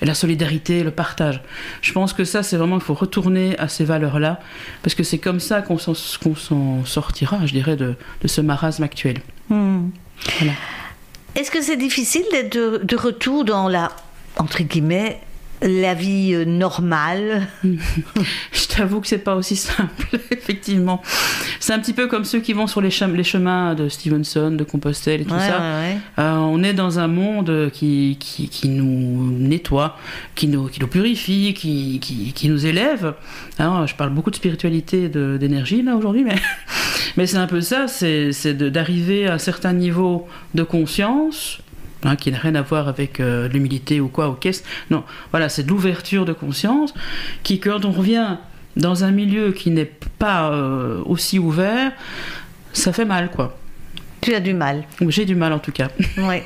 et la solidarité, le partage. Je pense que ça, c'est vraiment, il faut retourner à ces valeurs-là, parce que c'est comme ça qu'on s'en sortira, je dirais, de ce marasme actuel. Voilà. Est-ce que c'est difficile d'être de retour dans la, entre guillemets, la vie normale? Je t'avoue que c'est pas aussi simple, effectivement. C'est un petit peu comme ceux qui vont sur les chemins de Stevenson, de Compostelle et tout ça. Ouais. On est dans un monde qui nous nettoie, qui nous purifie, qui nous élève. Alors, je parle beaucoup de spiritualité, d'énergie là aujourd'hui, mais c'est un peu ça, c'est d'arriver à un certain niveau de conscience. Qui n'a rien à voir avec l'humilité ou quoi, ou qu'est-ce. Non, voilà, c'est de l'ouverture de conscience qui, quand on revient dans un milieu qui n'est pas aussi ouvert, ça fait mal, quoi. Tu as du mal. J'ai du mal, en tout cas. Oui.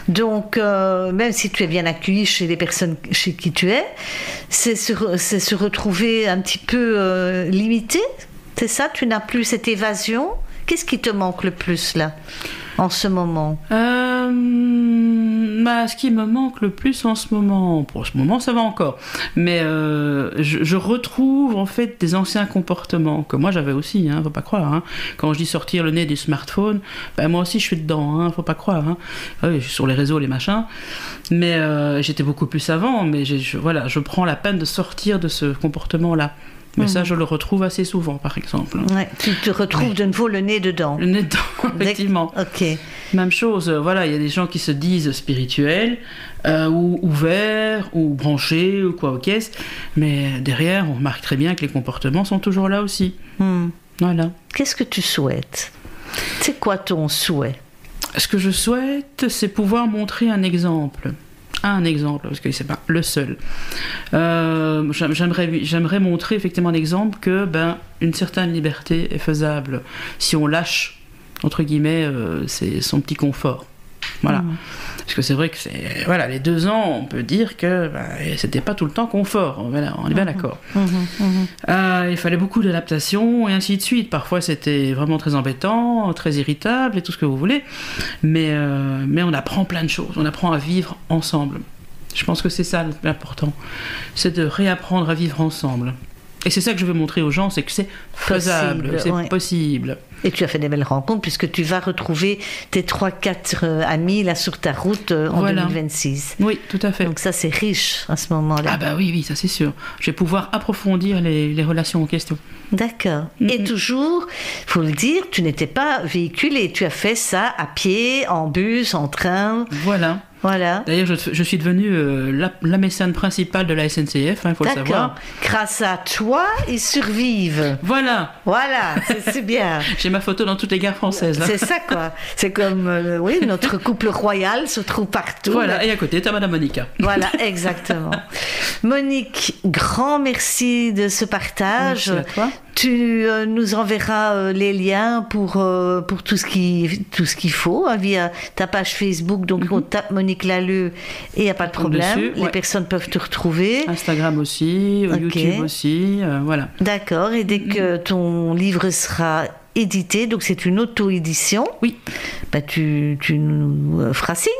Donc, même si tu es bien accueilli chez les personnes chez qui tu es, c'est se retrouver un petit peu limité. C'est ça? Tu n'as plus cette évasion? Qu'est-ce qui te manque le plus, là, en ce moment? Ce qui me manque le plus en ce moment, pour ce moment ça va encore, mais je retrouve en fait des anciens comportements que moi j'avais aussi, faut pas croire. Quand je dis sortir le nez du smartphone, moi aussi je suis dedans, faut pas croire. Oui, je suis sur les réseaux, les machins, mais j'étais beaucoup plus avant, mais je prends la peine de sortir de ce comportement-là. Mais ça, je le retrouve assez souvent, par exemple. Ouais, tu te retrouves de nouveau le nez dedans. Le nez dedans, effectivement. Ok. Même chose, voilà, il y a des gens qui se disent spirituels, ou ouverts, ou branchés, ou quoi, ok. Mais derrière, on remarque très bien que les comportements sont toujours là aussi. Voilà. Qu'est-ce que tu souhaites? C'est quoi ton souhait? Ce que je souhaite, c'est pouvoir montrer un exemple. Parce que c'est pas le seul. J'aimerais montrer effectivement un exemple que une certaine liberté est faisable si on lâche entre guillemets c'est son petit confort. Voilà. Parce que c'est vrai que les 2 ans, on peut dire que c'était pas tout le temps confort. Voilà, on est bien d'accord. Il fallait beaucoup d'adaptation et ainsi de suite. Parfois, c'était vraiment très embêtant, très irritable et tout ce que vous voulez. Mais on apprend plein de choses. On apprend à vivre ensemble. Je pense que c'est ça l'important. C'est de réapprendre à vivre ensemble. Et c'est ça que je veux montrer aux gens, c'est que c'est faisable, c'est possible. Et tu as fait des belles rencontres puisque tu vas retrouver tes 3-4 amis là sur ta route en 2026. Oui, tout à fait. Donc ça c'est riche à ce moment-là. Ah oui, ça c'est sûr. Je vais pouvoir approfondir les relations en question. D'accord. Et toujours, il faut le dire, tu n'étais pas véhiculé. Tu as fait ça à pied, en bus, en train. Voilà. D'ailleurs, je suis devenue la mécène principale de la SNCF, il faut le savoir. Grâce à toi, ils survivent. Voilà, c'est bien. J'ai ma photo dans toutes les gares françaises. Là. C'est ça, quoi. C'est comme, notre couple royal se trouve partout. Voilà, et à côté, t'as Madame Monica. Voilà, exactement. Monique, grand merci de ce partage. Merci à toi. Tu nous enverras les liens pour tout ce qu'il faut via ta page Facebook. Donc on tape Monique Lalleux et il n'y a pas de problème. Dessus, les personnes peuvent te retrouver. Instagram aussi, YouTube aussi, voilà. D'accord. Et dès que ton livre sera édité, donc c'est une auto-édition. Oui. Tu nous feras signe.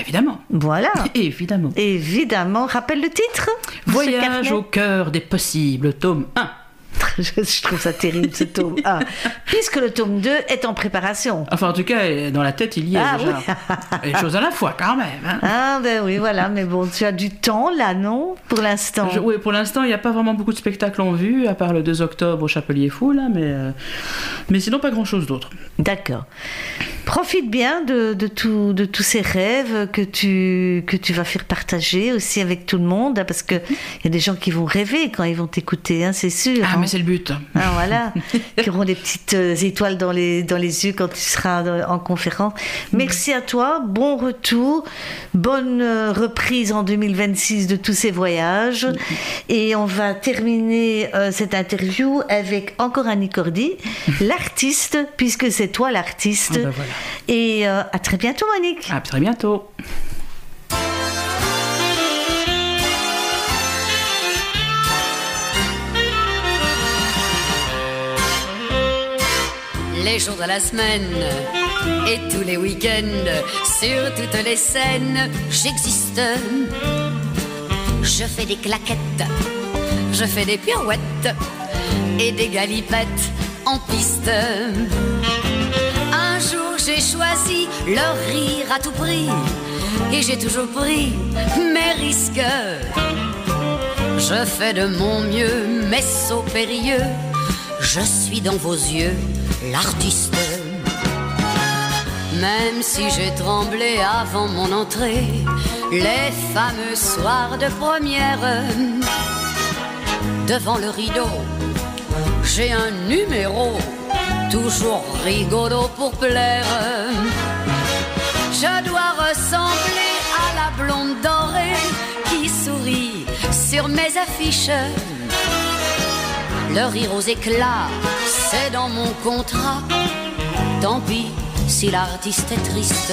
Évidemment. Voilà. Évidemment. Rappelle le titre. Voyage au cœur des possibles, tome 1. Je trouve ça terrible, ce tome 1. Puisque le tome 2 est en préparation. Enfin, en tout cas, dans la tête, il y est déjà. Oui. Les choses à la fois, quand même. Oui, voilà. Mais bon, tu as du temps, là, non? Pour l'instant. Oui, pour l'instant, il n'y a pas vraiment beaucoup de spectacles en vue, à part le 2 octobre au Chapelier Fou, là. Mais sinon, pas grand-chose d'autre. D'accord. Profite bien de tous ces rêves que tu vas faire partager aussi avec tout le monde, parce qu'il y a des gens qui vont rêver quand ils vont t'écouter, c'est sûr. Mais c'est le but. Voilà. Qui auront des petites étoiles dans les yeux quand tu seras en conférence. Merci à toi, bon retour, bonne reprise en 2026 de tous ces voyages. Et on va terminer cette interview avec encore Annie Cordy, l'artiste, puisque c'est toi l'artiste. Voilà. Et à très bientôt, Monique. À très bientôt. les jours de la semaine et tous les week-ends, sur toutes les scènes, j'existe. Je fais des claquettes, je fais des pirouettes et des galipettes en piste. Un jour j'ai choisi le rire à tout prix et j'ai toujours pris mes risques. Je fais de mon mieux, mes sauts périlleux, je suis dans vos yeux l'artiste. Même si j'ai tremblé avant mon entrée, les fameux soirs de première, devant le rideau, j'ai un numéro, toujours rigolo pour plaire. Je dois ressembler à la blonde dorée qui sourit sur mes affiches. Le rire aux éclats, c'est dans mon contrat. Tant pis si l'artiste est triste.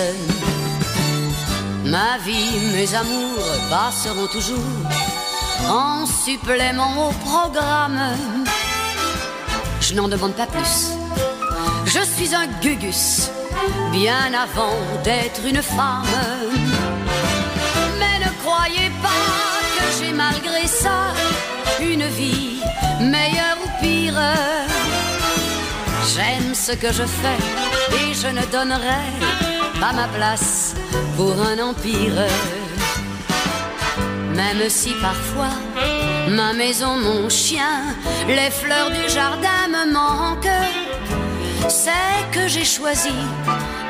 Ma vie, mes amours passeront toujours en supplément au programme. Je n'en demande pas plus. Je suis un gugus, bien avant d'être une femme. Mais ne croyez pas que j'ai malgré ça une vie meilleure ou pire. J'aime ce que je fais et je ne donnerai pas ma place pour un empire. Même si parfois ma maison, mon chien, les fleurs du jardin me manquent, c'est que j'ai choisi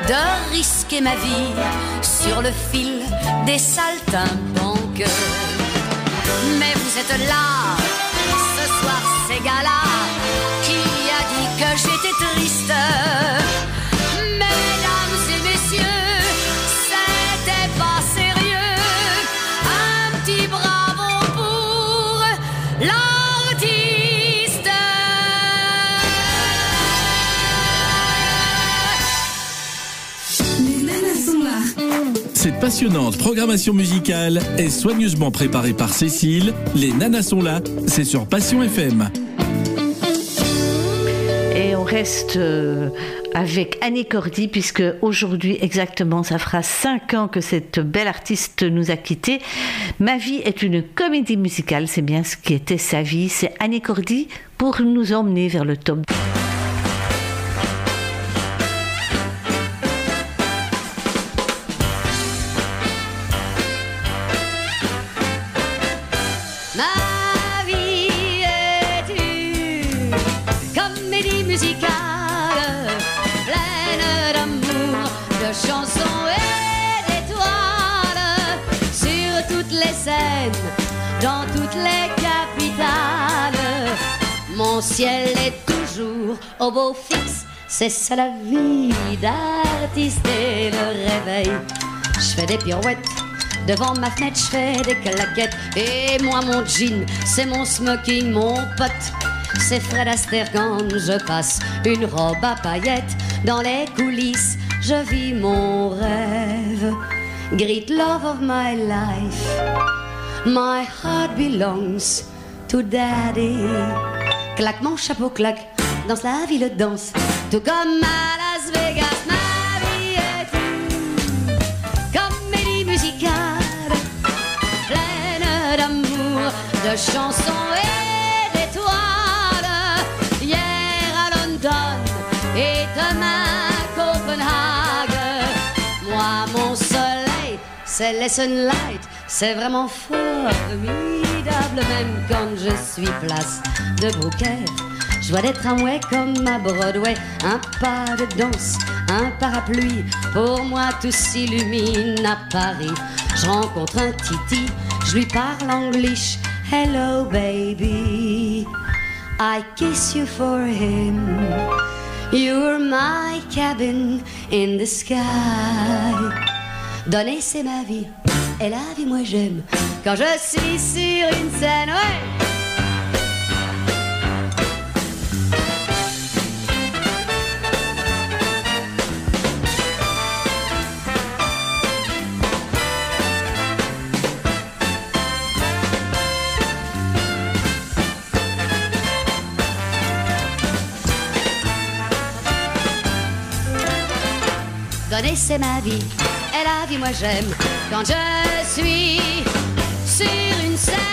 de risquer ma vie sur le fil des saltimbanques. Mais vous êtes là, ce soir c'est gala. Qui a dit que j'étais triste? Mesdames et messieurs, c'était pas sérieux. Un petit bravo pour l'artiste. Les nanas sont là. Cette passionnante programmation musicale est soigneusement préparée par Cécile. Les nanas sont là, c'est sur Passion FM. Et on reste avec Annie Cordy, puisque aujourd'hui exactement ça fera 5 ans que cette belle artiste nous a quittés. Ma vie est une comédie musicale, c'est bien ce qui était sa vie. C'est Annie Cordy pour nous emmener vers le top. Ma vie est une comédie musicale, pleine d'amour, de chansons et d'étoiles, sur toutes les scènes, dans toutes les capitales. Mon ciel est toujours au beau fixe, c'est ça la vie d'artiste. Et le réveil, je fais des pirouettes. Devant ma fenêtre, je fais des claquettes. Et moi, mon jean, c'est mon smoking, mon pote. C'est Fred Astaire quand je passe une robe à paillettes. Dans les coulisses, je vis mon rêve. Great love of my life, my heart belongs to daddy. Claque mon chapeau, claque, danse la ville, danse. Tout comme à Las Vegas, ma vie est une comédie musicale, pleine d'amour, de chansons et d'étoiles. Hier à London et demain à Copenhague. Moi, mon soleil, c'est les sunlight, c'est vraiment formidable. Même quand je suis place de Brooker, je vois des tramways comme à Broadway. Un pas de danse, un parapluie, pour moi tout s'illumine à Paris. Je rencontre un titi, je lui parle anglish. Hello baby, I kiss you for him. You're my cabin in the sky. Donner c'est ma vie, et la vie moi j'aime. Quand je suis sur une scène, ouais. donner c'est ma vie. Et la vie moi j'aime quand je suis sur une scène.